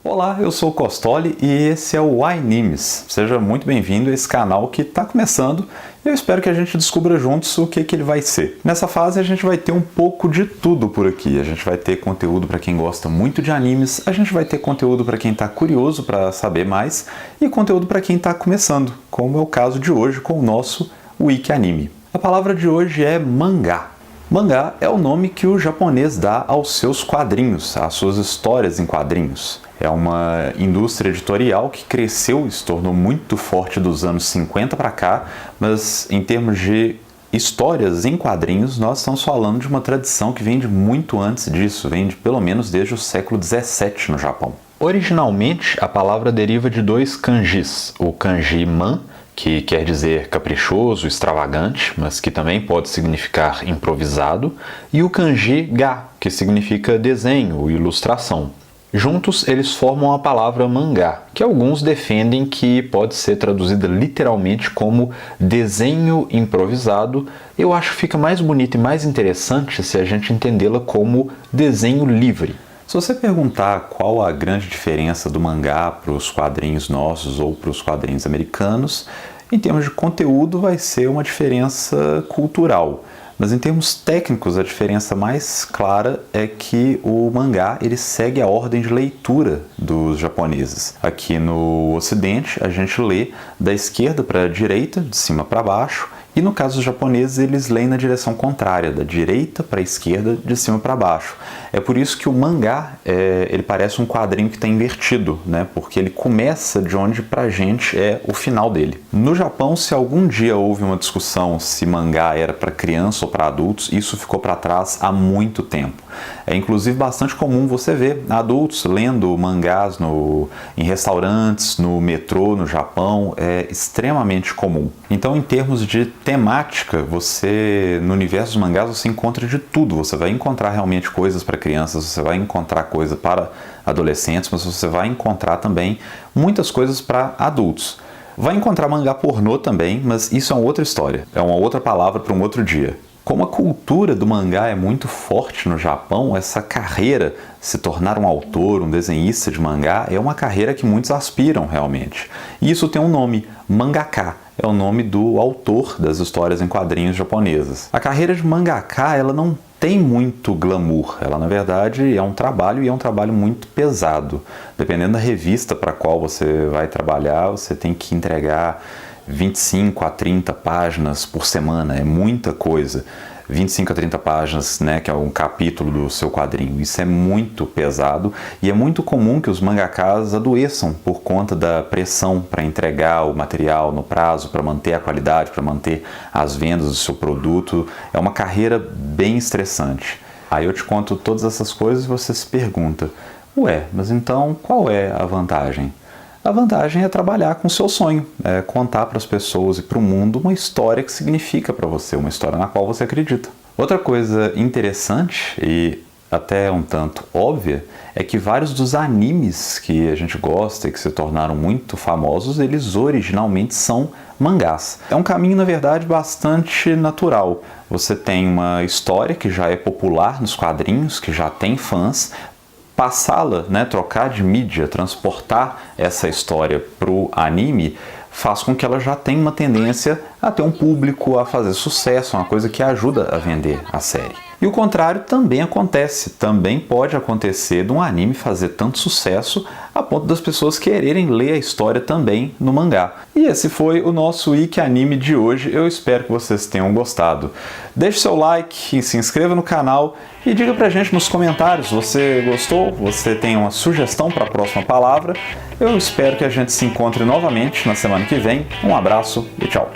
Olá, eu sou o Costoli e esse é o iAnimes. Seja muito bem-vindo a esse canal que está começando e eu espero que a gente descubra juntos o que ele vai ser. Nessa fase a gente vai ter um pouco de tudo por aqui. A gente vai ter conteúdo para quem gosta muito de animes, a gente vai ter conteúdo para quem está curioso para saber mais e conteúdo para quem está começando, como é o caso de hoje com o nosso Wiki Anime. A palavra de hoje é mangá. Mangá é o nome que o japonês dá aos seus quadrinhos, às suas histórias em quadrinhos. É uma indústria editorial que cresceu e se tornou muito forte dos anos 50 para cá, mas em termos de histórias em quadrinhos, nós estamos falando de uma tradição que vem de muito antes disso, vem de pelo menos desde o século XVII no Japão. Originalmente, a palavra deriva de dois kanjis, o kanji man, que quer dizer caprichoso, extravagante, mas que também pode significar improvisado, e o kanji ga, que significa desenho ou ilustração. Juntos, eles formam a palavra mangá, que alguns defendem que pode ser traduzida literalmente como desenho improvisado. Eu acho que fica mais bonito e mais interessante se a gente entendê-la como desenho livre. Se você perguntar qual a grande diferença do mangá para os quadrinhos nossos ou para os quadrinhos americanos, em termos de conteúdo vai ser uma diferença cultural. Mas em termos técnicos, a diferença mais clara é que o mangá ele segue a ordem de leitura dos japoneses. Aqui no Ocidente, a gente lê da esquerda para a direita, de cima para baixo, e no caso dos japoneses, eles leem na direção contrária, da direita para a esquerda, de cima para baixo. É por isso que o mangá ele parece um quadrinho que está invertido, né? Porque ele começa de onde pra gente é o final dele. No Japão, se algum dia houve uma discussão se mangá era para criança ou para adultos, isso ficou para trás há muito tempo. É inclusive bastante comum você ver adultos lendo mangás em restaurantes, no metrô, no Japão, é extremamente comum. Então, em termos de temática, no universo dos mangás você encontra de tudo. Você vai encontrar realmente coisas para crianças, você vai encontrar coisa para adolescentes, mas você vai encontrar também muitas coisas para adultos. Vai encontrar mangá pornô também, mas isso é uma outra história, é uma outra palavra para um outro dia. Como a cultura do mangá é muito forte no Japão, essa carreira, se tornar um autor, um desenhista de mangá, é uma carreira que muitos aspiram realmente. E isso tem um nome, mangaka, é o nome do autor das histórias em quadrinhos japonesas. A carreira de mangaka, ela não tem muito glamour, ela na verdade é um trabalho e é um trabalho muito pesado. Dependendo da revista para a qual você vai trabalhar, você tem que entregar 25 a 30 páginas por semana, é muita coisa. 25 a 30 páginas, né, que é um capítulo do seu quadrinho. Isso é muito pesado e é muito comum que os mangakas adoeçam por conta da pressão para entregar o material no prazo, para manter a qualidade, para manter as vendas do seu produto. É uma carreira bem estressante. Aí eu te conto todas essas coisas e você se pergunta, ué, mas então qual é a vantagem? A vantagem é trabalhar com o seu sonho, é contar para as pessoas e para o mundo uma história que significa para você, uma história na qual você acredita. Outra coisa interessante e até um tanto óbvia é que vários dos animes que a gente gosta e que se tornaram muito famosos, eles originalmente são mangás. É um caminho, na verdade, bastante natural. Você tem uma história que já é popular nos quadrinhos, que já tem fãs, passá-la, né, trocar de mídia, transportar essa história para o anime, faz com que ela já tenha uma tendência a ter um público, a fazer sucesso, uma coisa que ajuda a vender a série. E o contrário também acontece, também pode acontecer de um anime fazer tanto sucesso a ponto das pessoas quererem ler a história também no mangá. E esse foi o nosso Wiki Anime de hoje, eu espero que vocês tenham gostado. Deixe seu like, se inscreva no canal e diga pra gente nos comentários, você gostou? Você tem uma sugestão para a próxima palavra? Eu espero que a gente se encontre novamente na semana que vem. Um abraço e tchau!